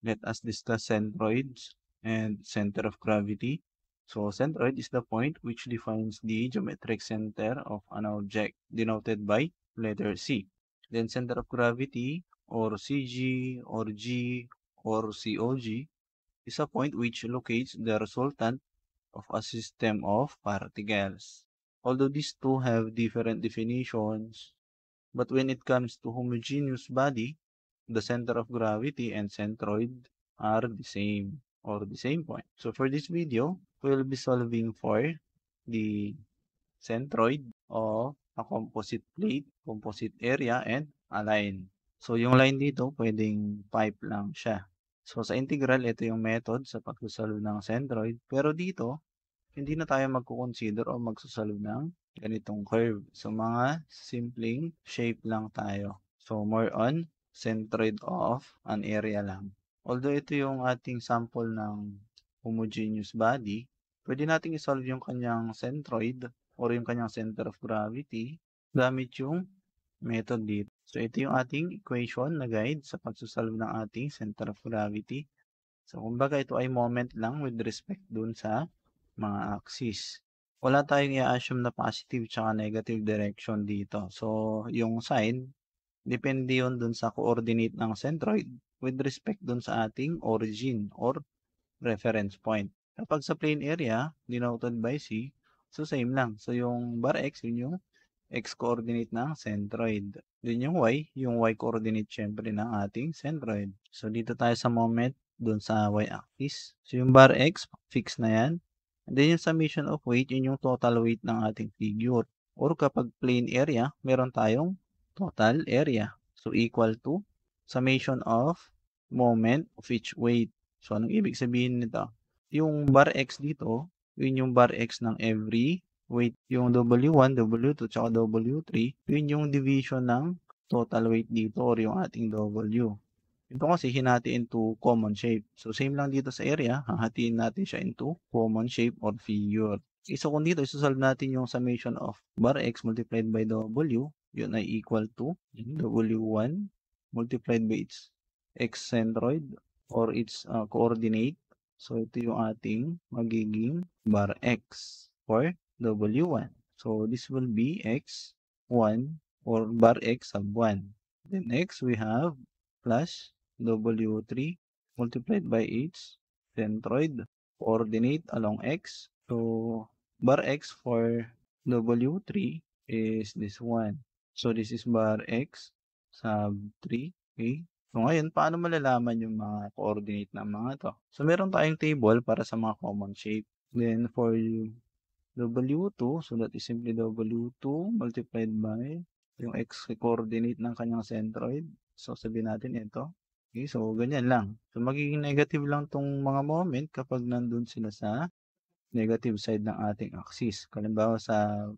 let us discuss centroids and center of gravity. So centroid is the point which defines the geometric center of an object, denoted by letter C. Then center of gravity, or CG, or G, or COG, is a point which locates the resultant of a system of particles. Although these two have different definitions, but when it comes to homogeneous body, the center of gravity and centroid are the same, or the same point. So for this video, we'll be solving for the centroid of a composite plate, composite area, and a line. So yung line dito, pwedeng pipe lang siya. So sa integral, ito yung method sa pagsasolve ng centroid. Pero dito, hindi na tayo magko-consider o magsasolve ng ganitong curve. So mga simpleng shape lang tayo. So more on centroid of an area lang. Although ito yung ating sample ng homogeneous body, pwede nating isolve yung kanyang centroid or yung kanyang center of gravity gamit yung method dito. So ito yung ating equation na guide sa pagsasolve ng ating center of gravity. So kumbaga ito ay moment lang with respect dun sa mga axis. Wala tayong i-assume na positive tsaka negative direction dito. So yung sign, depende yun dun sa coordinate ng centroid with respect dun sa ating origin or reference point. Kapag sa plane area, denoted by C, so same lang. So yung bar X, yun yung X coordinate ng centroid. Then yung Y coordinate syempre ng ating centroid. So dito tayo sa moment dun sa Y axis. So yung bar X, fix na yan. And then yung summation of weight, yun yung total weight ng ating figure. Or kapag plane area, meron tayong total area. So equal to summation of moment of each weight. So anong ibig sabihin nito? Yung bar X dito, yun yung bar X ng every weight. Yung W1, W2, tsaka W3, yun yung division ng total weight dito or yung ating W. Ito kasi hinati into common shape. So same lang dito sa area, hahatiin natin siya into common shape or figure. Okay, so kung dito isosolve natin yung summation of bar X multiplied by W, yun ay equal to W1 multiplied by its X centroid or its coordinate. So ito yung ating magiging bar X for W1. So this will be X1 or bar X sub 1. Then next we have plus W3 multiplied by its centroid coordinate along X. So bar X for W3 is this one. So this is bar X sub 3. Okay. So ngayon, paano malalaman yung mga coordinate ng mga to? So meron tayong table para sa mga common shape. Then for W2, so that is simply W2 multiplied by yung X coordinate ng kanyang centroid. So sabihin natin ito. Okay, so ganyan lang. So magiging negative lang tong mga moment kapag nandun sila sa negative side ng ating axis. Halimbawa sa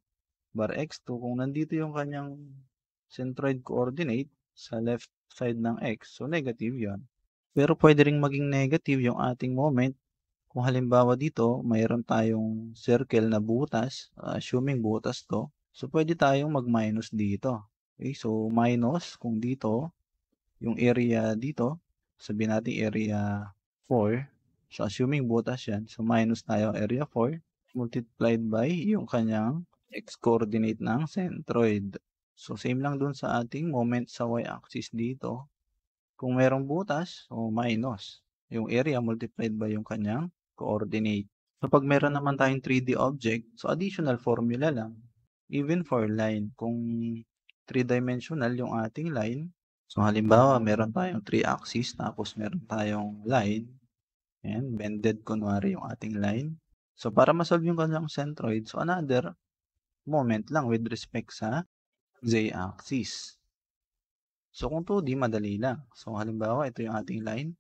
bar x2, kung nandito yung kanyang centroid coordinate sa left side ng x, so negative yon. Pero pwede ring maging negative yung ating moment kung halimbawa dito, mayroon tayong circle na butas, assuming butas to, so pwede tayong mag-minus dito. Okay, so minus kung dito, yung area dito, sabihin natin area 4. So, assuming butas yan, so minus tayo area 4 multiplied by yung kanyang x-coordinate ng centroid. So, same lang dun sa ating moment sa y-axis dito. Kung merong butas, so minus yung area multiplied by yung kanyang coordinate. So, pag meron naman tayong 3D object, so additional formula lang. Even for line, kung 3-dimensional yung ating line, so halimbawa meron tayong 3 axis tapos meron tayong line, and bended kunwari yung ating line. So, para masolve yung kanyang centroid, so another moment lang with respect sa z-axis. So, kung 2D, madali lang. So, halimbawa, ito yung ating line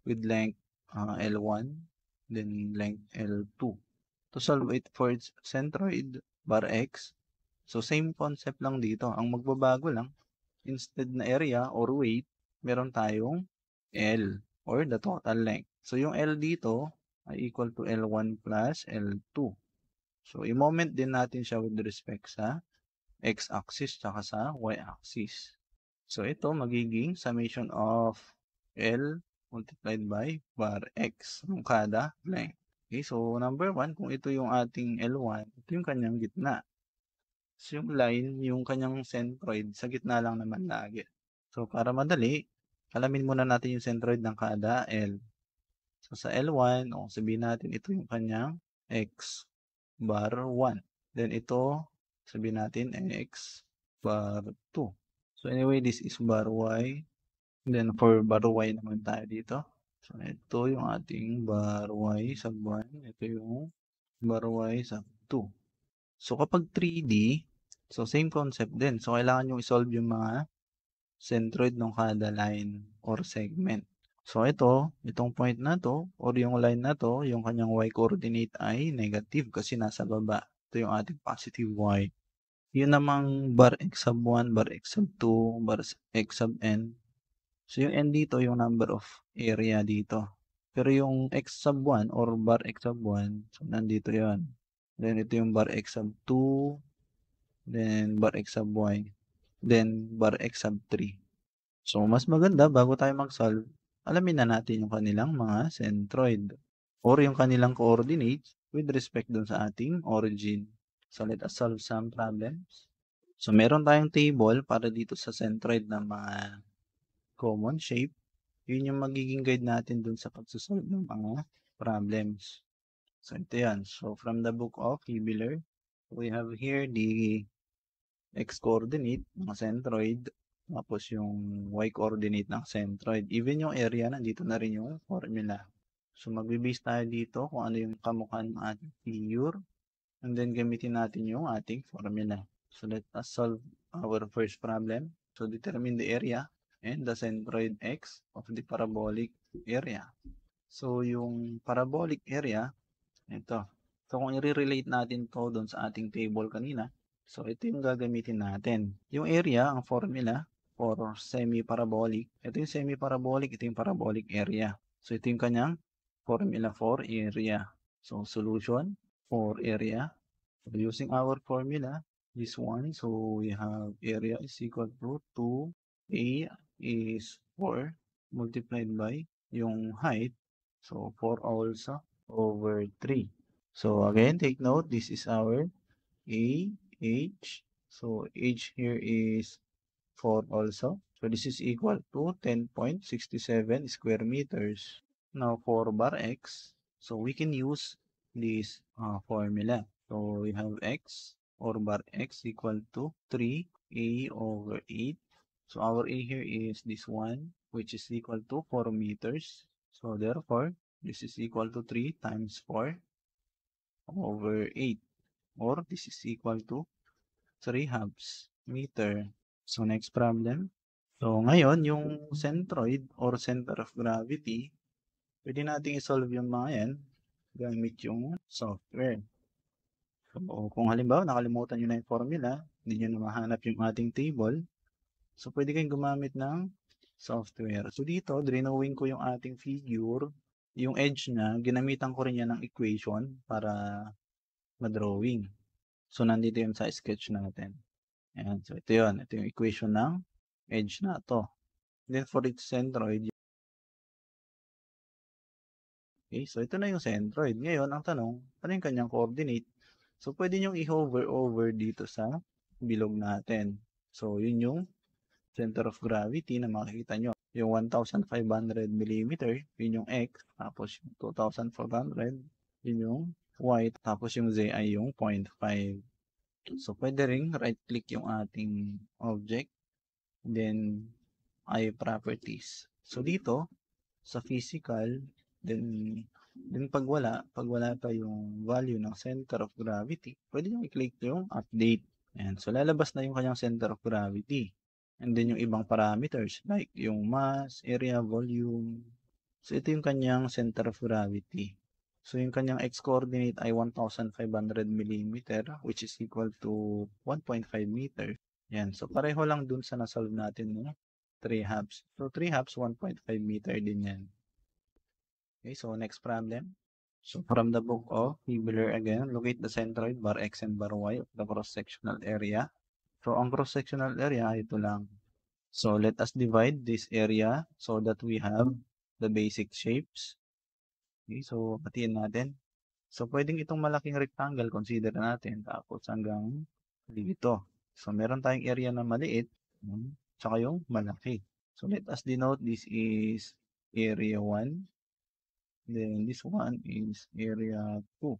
with length L1, then length L2. To solve it for its centroid, bar X, so same concept lang dito. Ang magbabago lang, instead na area or weight, meron tayong L or the total length. So, yung L dito ay equal to L1 plus L2. So, i-moment din natin siya with respect sa x-axis tsaka sa y-axis. So, ito magiging summation of L multiplied by bar x ng kada length. Okay, so number 1, kung ito yung ating L1, ito yung kanyang gitna. So yung line, yung kanyang centroid, sa gitna lang naman lagi. So para madali, alamin muna natin yung centroid ng kada L. So sa L1, sabihin natin ito yung kanyang x bar 1. Then ito, sabihin natin x bar 2. So anyway, this is bar y. Then for bar y naman tayo dito. So ito yung ating bar y sub 1. Ito yung bar y sub 2. So kapag 3D, so same concept din. So kailangan nyo isolve yung mga centroid ng kada line or segment. So itong point na to or yung line na to, yung kanyang y coordinate ay negative kasi nasa baba. Ito yung ating positive y. Yun namang bar x sub 1, bar x sub 2, bar x sub n. So yung n dito, yung number of area dito. Pero yung x sub 1 or bar x sub 1, so nandito yon. Then ito yung bar x sub 2, then bar x sub y, then bar x sub 3. So mas maganda bago tayo mag-solve, alamin na natin yung kanilang mga centroid or yung kanilang coordinates with respect dun sa ating origin. So let us solve some problems. So meron tayong table para dito sa centroid ng mga common shape. Yun yung magiging guide natin dun sa pagsusolve ng mga problems. So ito yan. So from the book of Hibbeler, we have here the x-coordinate ng centroid, tapos yung y-coordinate ng centroid. Even yung area, nandito na rin yung formula. So magbe-base tayo dito kung ano yung kamukha ng ating figure, and then gamitin natin yung ating formula. So let us solve our first problem. So determine the area and the centroid x of the parabolic area. So yung parabolic area, ito. So kung i-relate natin to doon sa ating table kanina, so ito yung gagamitin natin. Yung area, ang formula for semi-parabolic. Ito yung semi-parabolic, ito yung parabolic area. So ito yung kanyang formula for area. So solution for area. So using our formula, this one, so we have area is equal to 2a is 4 multiplied by yung height. So 4 also over 3. So again, take note, this is our H. So H here is 4 also. So this is equal to 10.67 square meters. Now for bar x, so we can use this formula. So we have x or bar x equal to 3a over 8. So our a here is this one, which is equal to 4 meters. So therefore, this is equal to 3 times 4 over 8. Or this is equal to 3/2 meter. So next problem. So ngayon, yung centroid or center of gravity, pwede nating isolve yung mga yan gamit yung software. So kung halimbawa nakalimutan nyo na yung formula, hindi nyo na mahanap yung ating table, so pwede kayong gumamit ng software. So dito, drawing ko yung ating figure, yung edge niya, ginamitan ko rin yan ng equation para ma-drawing. So nandito yun sa sketch natin. Ayan, so ito yun. Ito yung equation ng edge na to. Then for its centroid, okay, so ito na yung centroid. Ngayon, ang tanong, ano yung kanyang coordinate? So pwede nyo i-hover over dito sa bilog natin. So yun yung center of gravity na makikita nyo. Yung 1,500 mm, yun yung x, tapos yung 2,400, yun yung y, tapos yung z ay yung 0.5. So pwede ring right-click yung ating object, then ay properties. So dito, sa physical, then pag wala pa yung value ng center of gravity, pwede nyo i-click yung update. Ayan. So lalabas na yung kanyang center of gravity. And then yung ibang parameters like yung mass, area, volume. So ito yung kanyang center of gravity. So yung kanyang x-coordinate ay 1,500 mm which is equal to 1.5 meter. Yan. So pareho lang dun sa nasolve natin ng 3/2. So 3/2, 1.5 meter din yan. Okay, so next problem. So from the book of Hibbeler again, locate the centroid bar x and bar y of the cross-sectional area. So ang cross-sectional area, ito lang. So let us divide this area so that we have the basic shapes. Okay, so batiin natin. So pwedeng itong malaking rectangle consider natin tapos hanggang dito. So meron tayong area na maliit, tsaka yung malaki. So let us denote this is area 1. Then this one is area 2.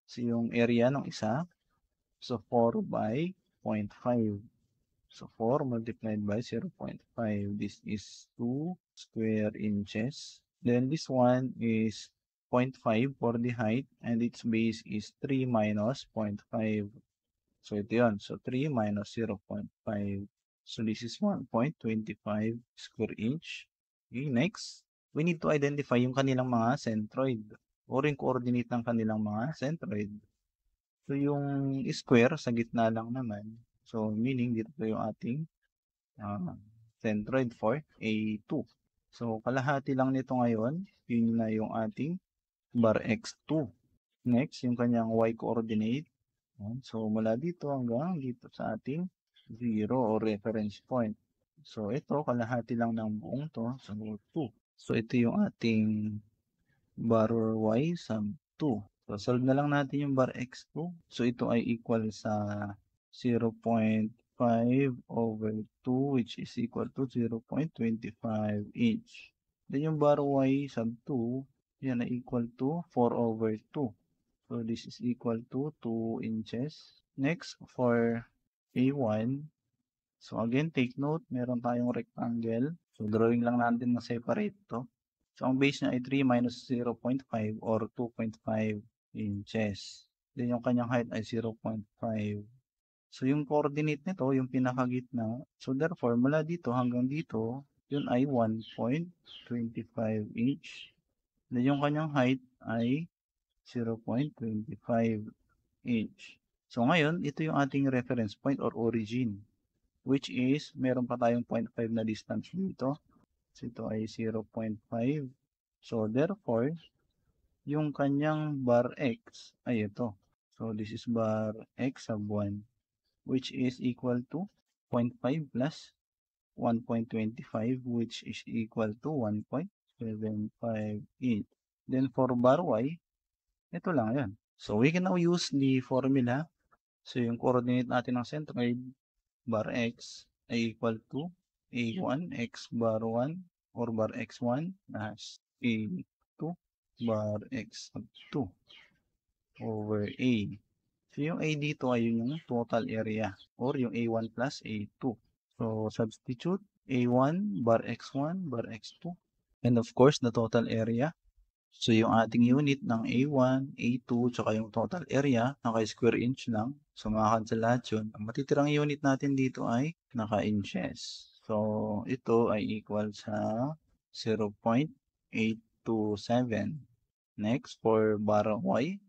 So yung area ng isa, so 4 by 0.5. So 4 multiplied by 0.5. This is 2 square inches. Then this one is 0.5 for the height and its base is 3 minus 0.5. So ito yun. So 3 minus 0.5. So this is 1.25 square inch. Okay, next, we need to identify yung kanilang mga centroid or yung coordinate ng kanilang mga centroid. So yung square sa gitna lang naman. So meaning dito yung ating centroid for A2. So kalahati lang nito ngayon, yun na yung ating bar x2. Next, yung kanyang y coordinate. So mula dito hanggang dito sa ating 0 or reference point. So ito, kalahati lang ng buong to. So 2. So ito yung ating bar y sub 2. So solve na lang natin yung bar x2. So ito ay equal sa 0.5 over 2 which is equal to 0.25 inch. Then yung bar y sub 2, yan ay equal to 4 over 2. So this is equal to 2 inches. Next, for A1, so again, take note, meron tayong rectangle. So drawing lang natin na separate to. So ang base niya ay 3 minus 0.5 or 2.5 inches. Then yung kanyang height ay 0.5. So yung coordinate nito, yung pinakagitna, so therefore mula dito hanggang dito, yun ay 1.25 inch. Then yung kanyang height ay 0.25 inch. So ngayon, ito yung ating reference point or origin, which is meron pa tayong 0.5 na distance dito. So ito ay 0.5. So therefore, yung kanyang bar x ay ito. So this is bar x sub 1, which is equal to 0.5 plus 1.25, which is equal to 1.75 inch. Then for bar y, ito lang yan. So we can now use the formula. So yung coordinate natin ng centroid, bar x ay equal to a1 x bar 1 or bar x1 as a2 bar x sub 2 over a. So yung a dito ay yung total area or yung a1 plus a2. So substitute a1 bar x1 bar x2 and of course the total area. So yung ating unit ng A1, A2, tsaka yung total area, naka-square inch lang. So makakancel lahat yun. Ang matitirang unit natin dito ay naka-inches. So ito ay equal sa 0.827. Next, for bar Y.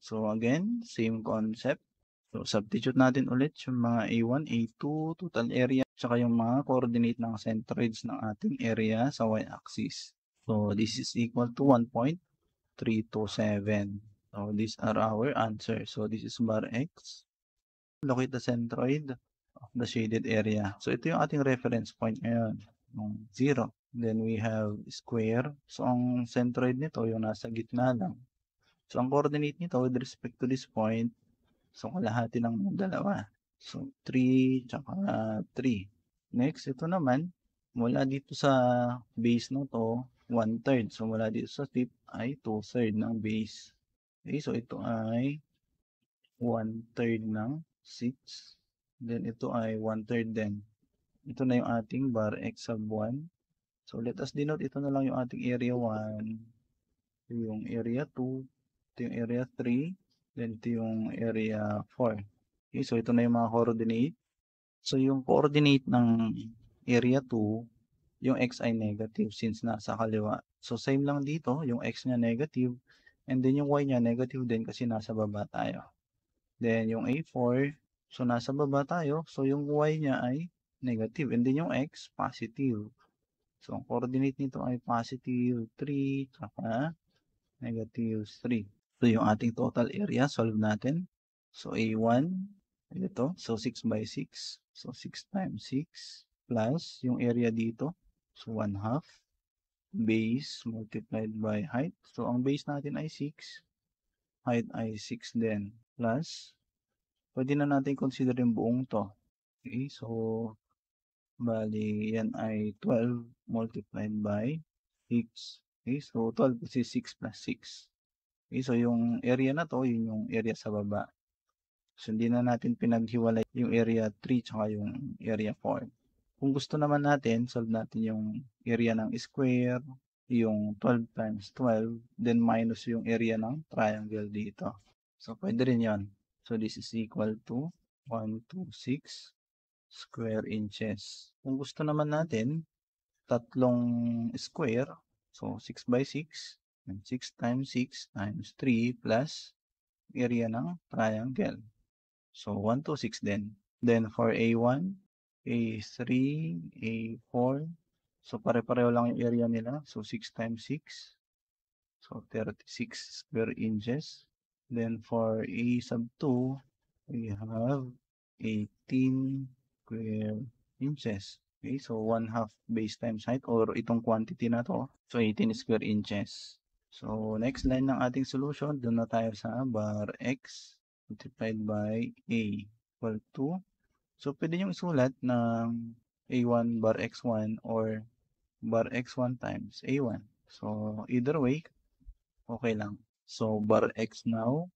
So again, same concept. So substitute natin ulit yung mga A1, A2, total area, tsaka yung mga coordinate ng centroids ng ating area sa y-axis. So this is equal to 1.327. So these are our answers. So this is bar x. Locate the centroid of the shaded area. So ito yung ating reference point ngayon, yung 0. Then we have square. So ang centroid nito yung nasa gitna lang. So ang coordinate nito with respect to this point, so kalahati ng dalawa. So 3 tsaka 3. Next, ito naman, mula dito sa base na to, 1/3. So mula dito sa tip ay 2/3 ng base. Okay, so ito ay 1/3 ng 6. Then ito ay 1/3 din. Ito na yung ating bar x sub 1. So let us denote ito na lang yung ating area 1. Ito yung area 2. Ito yung area 3. Then ito yung area 4. Okay, so ito na yung mga coordinate. So yung coordinate ng area 2, yung x ay negative since nasa kaliwa. So same lang dito, yung x niya negative and then yung y niya negative din kasi nasa baba tayo. Then yung A4, so nasa baba tayo, so yung y niya ay negative and then yung x positive. So ang coordinate nito ay positive 3 saka negative 3. So yung ating total area, solve natin. So A1, ito, so 6 by 6. So 6 times 6 plus yung area dito, so 1/2. base multiplied by height. So, ang base natin ay 6. Height ay 6 din. Plus, pwede na natin consider yung buong to. Okay, so, bali, yan ay 12 multiplied by 6. Okay, so 12 kasi 6 plus 6. Okay, so yung area na to, yun yung area sa baba. So, hindi na natin pinaghiwalay yung area 3 tsaka yung area 4. Kung gusto naman natin, solve natin yung area ng square, yung 12 times 12, then minus yung area ng triangle dito. So, pwede rin yon. So, this is equal to 126 square inches. Kung gusto naman natin, tatlong square, so 6 by 6, and 6 times 6 times 3 plus area ng triangle. So, 126 din. Then, for A1, A3, A4, so pare-pareho lang yung area nila. So, 6 times 6, so 36 square inches. Then, for A sub 2, we have 18 square inches. Okay, so 1/2 base times height or itong quantity na to. So 18 square inches. So next line ng ating solution, doon na tayo sa bar x multiplied by a equal to. So pwede nyo isulat ng a1 bar x1 or bar x1 times a1. So either way, okay lang. So bar x now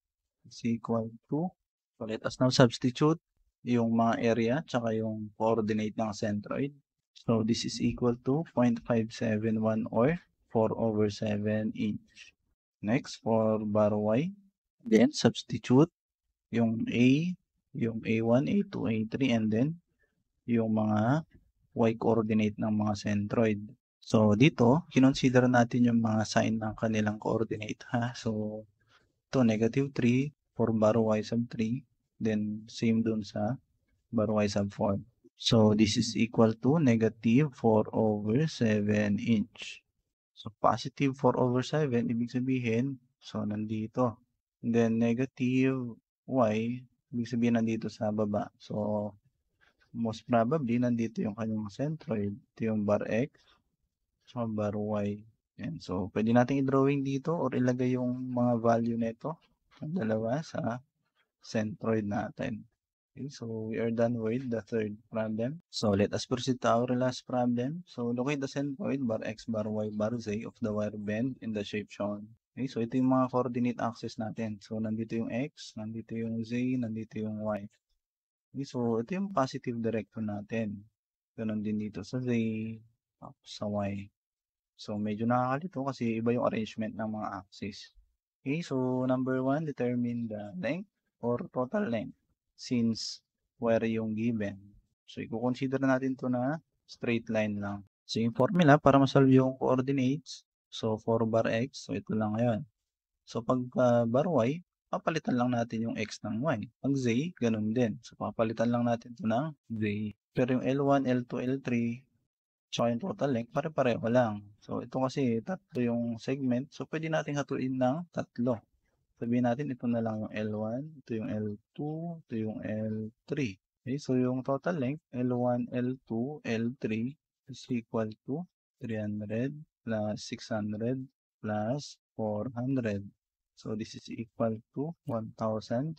is equal to, so let us now substitute yung mga area tsaka yung coordinate ng centroid. So this is equal to 0.571 or 4/7 inch. Next, for bar y, then substitute yung A, yung A1, A2, A3, and then yung mga y coordinate ng mga centroid. So dito, kinonsider natin yung mga sign ng kanilang coordinate ha. So ito -3 for bar y sub 3, then same dun sa bar y sub 4. So this is equal to -4/7 inch. So positive 4/7, ibig sabihin, so nandito. And then negative y, ibig sabihin nandito sa baba. So most probably nandito yung kanyang centroid. Ito yung bar x, so bar y. And so pwede natin i-drawing dito or ilagay yung mga value nito, ang dalawa sa centroid natin. Okay, so we are done with the third problem. So let us proceed to our last problem. So locate the centroid bar x, bar y, bar z of the wire bend in the shape shown. Okay, so ito yung mga coordinate axis natin. So nandito yung x, nandito yung z, nandito yung y. Okay, so ito yung positive direction natin. Ganon din dito sa z, sa y. So medyo nakakalito kasi iba yung arrangement ng mga axis. Okay, so number 1, determine the length or total length since wire yung given. So i-consider natin to na straight line lang. So yung formula para masolve yung coordinates, so for bar x, so ito lang ngayon. So pag bar y, papalitan lang natin yung x ng y. Pag z, ganun din. So papalitan lang natin to ng z. Pero yung L1, L2, L3, tsaka yung total length, pare-pareho lang. So, ito kasi tatlo yung segment. So, pwede natin hatuin ng tatlo. Sabihin natin, ito na lang yung L1, ito yung L2, ito yung L3. Okay, so yung total length, L1, L2, L3 is equal to 300 plus 600 plus 400. So, this is equal to 1,300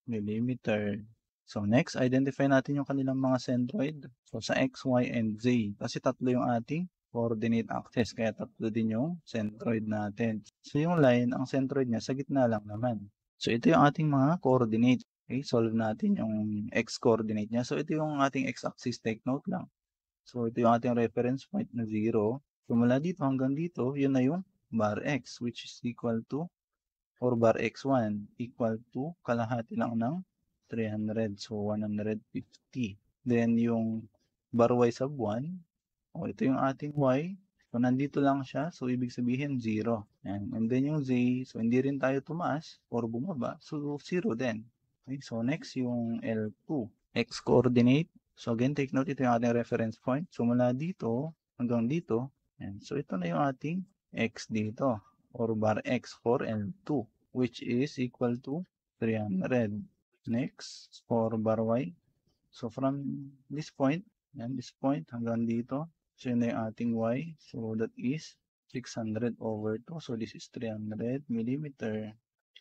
millimeter. So next, identify natin yung kanilang mga centroid. So sa x, y, and z. Kasi tatlo yung ating coordinate axis. Kaya tatlo din yung centroid natin. So yung line, ang centroid niya sa gitna lang naman. So ito yung ating mga coordinate. Okay, solve natin yung x coordinate niya. So ito yung ating x-axis, take note lang. So ito yung ating reference point na 0. So mula dito hanggang dito, yun na yung bar x, which is equal to, or bar x1 equal to kalahati lang ng 300. So, 150. Then, yung bar y sub 1, ito yung ating y. So, nandito lang siya. So, ibig sabihin 0. And then yung z, so hindi rin tayo tumaas or bumaba. So, 0 din. Okay, so, next yung L2. X coordinate. So, again, take note, ito yung ating reference point. So, mula dito hanggang dito. And so, ito na yung ating x dito or bar x for L2, which is equal to 300. Next, for bar y. So, from this point, and this point hanggang dito, So, yun na yung ating y. So, that is 600 over 2. So, this is 300 millimeter.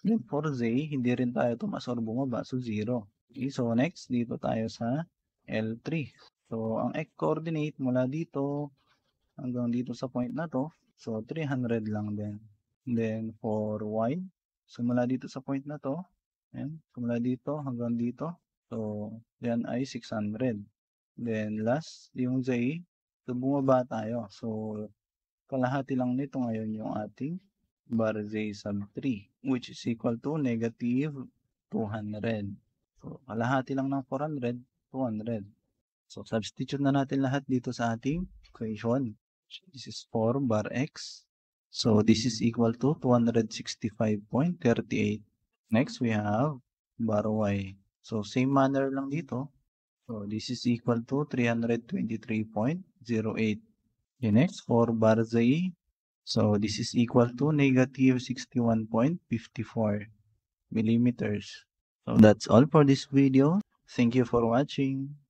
Then, for z, hindi rin tayo tumaas or bumaba. So, 0. Okay, so, next, dito tayo sa L3. So, ang x-coordinate mula dito hanggang dito sa point na to. So, 300 lang din. Then, for y, so, mula dito sa point na to. Ayan, mula dito hanggang dito. So, yan ay 600. Then, last, yung z, so, bumaba tayo. So, kalahati lang nito ngayon yung ating bar z sub 3, which is equal to negative 200. So, kalahati lang ng 400, 200. So, substitute na natin lahat dito sa ating equation. This is 4 bar x. So, this is equal to 265.38. Next, we have bar y. So, same manner lang dito. So, this is equal to 323.08. Okay, next, for bar z. So, this is equal to negative 61.54 millimeters. So, that's all for this video. Thank you for watching.